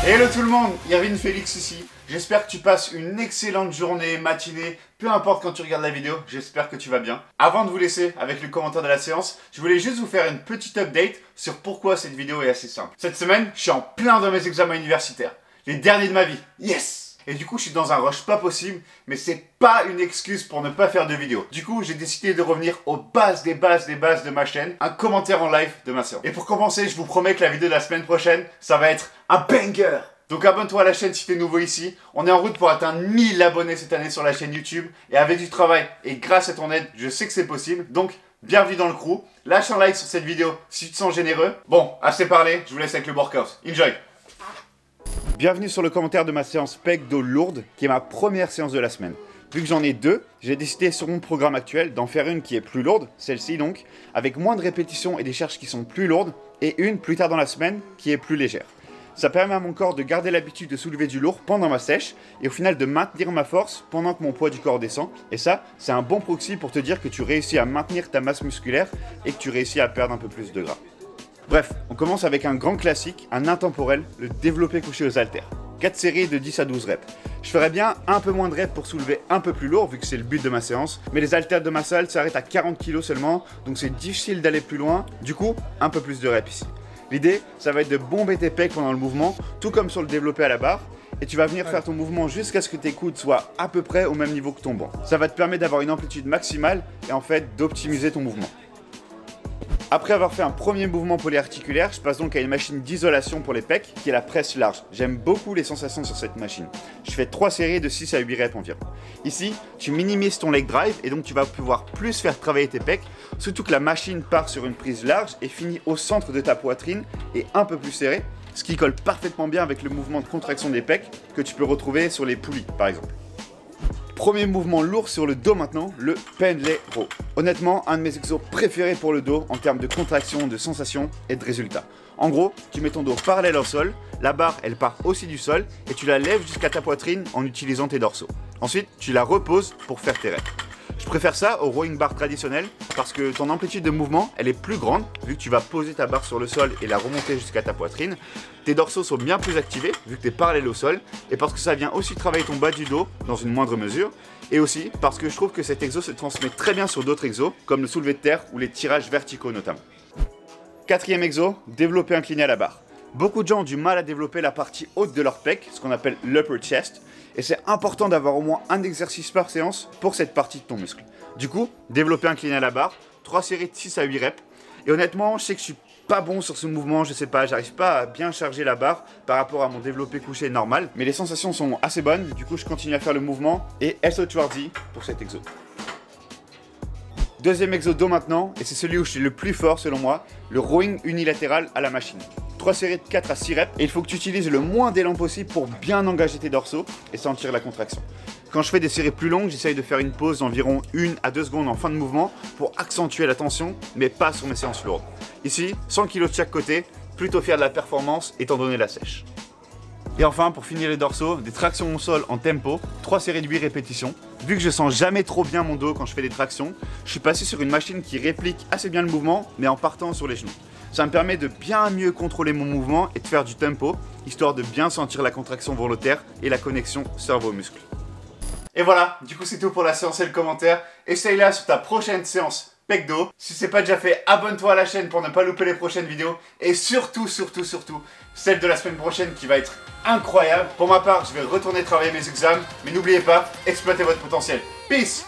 Hello tout le monde, Irvine Félix ici. J'espère que tu passes une excellente journée, matinée, peu importe quand tu regardes la vidéo, j'espère que tu vas bien. Avant de vous laisser avec le commentaire de la séance, je voulais juste vous faire une petite update sur pourquoi cette vidéo est assez simple. Cette semaine, je suis en plein dans mes examens universitaires. Les derniers de ma vie. Yes! Et du coup, je suis dans un rush pas possible, mais c'est pas une excuse pour ne pas faire de vidéo. Du coup, j'ai décidé de revenir aux bases des bases de ma chaîne, un commentaire en live de ma séance. Et pour commencer, je vous promets que la vidéo de la semaine prochaine, ça va être un banger! Donc abonne-toi à la chaîne si t'es nouveau ici. On est en route pour atteindre 1000 abonnés cette année sur la chaîne YouTube. Et avec du travail et grâce à ton aide, je sais que c'est possible. Donc, bienvenue dans le crew. Lâche un like sur cette vidéo si tu te sens généreux. Bon, assez parlé, je vous laisse avec le workout. Enjoy! Bienvenue sur le commentaire de ma séance pec dos lourde, qui est ma première séance de la semaine. Vu que j'en ai deux, j'ai décidé sur mon programme actuel d'en faire une qui est plus lourde, celle-ci donc, avec moins de répétitions et des charges qui sont plus lourdes, et une plus tard dans la semaine qui est plus légère. Ça permet à mon corps de garder l'habitude de soulever du lourd pendant ma sèche, et au final de maintenir ma force pendant que mon poids du corps descend. Et ça, c'est un bon proxy pour te dire que tu réussis à maintenir ta masse musculaire et que tu réussis à perdre un peu plus de gras. Bref, on commence avec un grand classique, un intemporel, le développé couché aux haltères. 4 séries de 10 à 12 reps. Je ferais bien un peu moins de reps pour soulever un peu plus lourd, vu que c'est le but de ma séance, mais les haltères de ma salle s'arrêtent à 40 kg seulement, donc c'est difficile d'aller plus loin, du coup, un peu plus de reps ici. L'idée, ça va être de bomber tes pecs pendant le mouvement, tout comme sur le développé à la barre, et tu vas venir faire ton mouvement jusqu'à ce que tes coudes soient à peu près au même niveau que ton banc. Ça va te permettre d'avoir une amplitude maximale et en fait d'optimiser ton mouvement. Après avoir fait un premier mouvement polyarticulaire, je passe donc à une machine d'isolation pour les pecs, qui est la presse large. J'aime beaucoup les sensations sur cette machine. Je fais 3 séries de 6 à 8 reps environ. Ici, tu minimises ton leg drive et donc tu vas pouvoir plus faire travailler tes pecs, surtout que la machine part sur une prise large et finit au centre de ta poitrine et un peu plus serrée, ce qui colle parfaitement bien avec le mouvement de contraction des pecs que tu peux retrouver sur les poulies par exemple. Premier mouvement lourd sur le dos maintenant, le pendlay row. Honnêtement, un de mes exos préférés pour le dos en termes de contraction, de sensation et de résultats. En gros, tu mets ton dos parallèle au sol, la barre elle part aussi du sol et tu la lèves jusqu'à ta poitrine en utilisant tes dorsaux. Ensuite, tu la reposes pour faire tes reps. Je préfère ça au rowing bar traditionnel parce que ton amplitude de mouvement elle est plus grande vu que tu vas poser ta barre sur le sol et la remonter jusqu'à ta poitrine. Tes dorsaux sont bien plus activés vu que tu es parallèle au sol et parce que ça vient aussi travailler ton bas du dos dans une moindre mesure et aussi parce que je trouve que cet exo se transmet très bien sur d'autres exos comme le soulevé de terre ou les tirages verticaux notamment. Quatrième exo, développer incliné à la barre. Beaucoup de gens ont du mal à développer la partie haute de leur pec, ce qu'on appelle l'upper chest, et c'est important d'avoir au moins un exercice par séance pour cette partie de ton muscle. Du coup, développer incliné à la barre, 3 séries de 6 à 8 reps, et honnêtement, je sais que je suis pas bon sur ce mouvement, je sais pas, j'arrive pas à bien charger la barre par rapport à mon développé couché normal, mais les sensations sont assez bonnes, du coup je continue à faire le mouvement, et SO towards pour cet exo. Deuxième exo dos maintenant, et c'est celui où je suis le plus fort selon moi, le rowing unilatéral à la machine. 3 séries de 4 à 6 reps, et il faut que tu utilises le moins d'élan possible pour bien engager tes dorsaux et sentir la contraction. Quand je fais des séries plus longues, j'essaye de faire une pause d'environ 1 à 2 secondes en fin de mouvement pour accentuer la tension, mais pas sur mes séances lourdes. Ici, 100 kg de chaque côté, plutôt fier de la performance étant donné la sèche. Et enfin, pour finir les dorsaux, des tractions au sol en tempo, 3 séries de 8 répétitions. Vu que je sens jamais trop bien mon dos quand je fais des tractions, je suis passé sur une machine qui réplique assez bien le mouvement, mais en partant sur les genoux. Ça me permet de bien mieux contrôler mon mouvement et de faire du tempo, histoire de bien sentir la contraction volontaire et la connexion cerveau-muscle. Et voilà, du coup c'est tout pour la séance et le commentaire. Essaye-la sur ta prochaine séance pec dos. Si c'est pas déjà fait, abonne-toi à la chaîne pour ne pas louper les prochaines vidéos. Et surtout, celle de la semaine prochaine qui va être incroyable. Pour ma part, je vais retourner travailler mes examens. Mais n'oubliez pas, exploitez votre potentiel. Peace!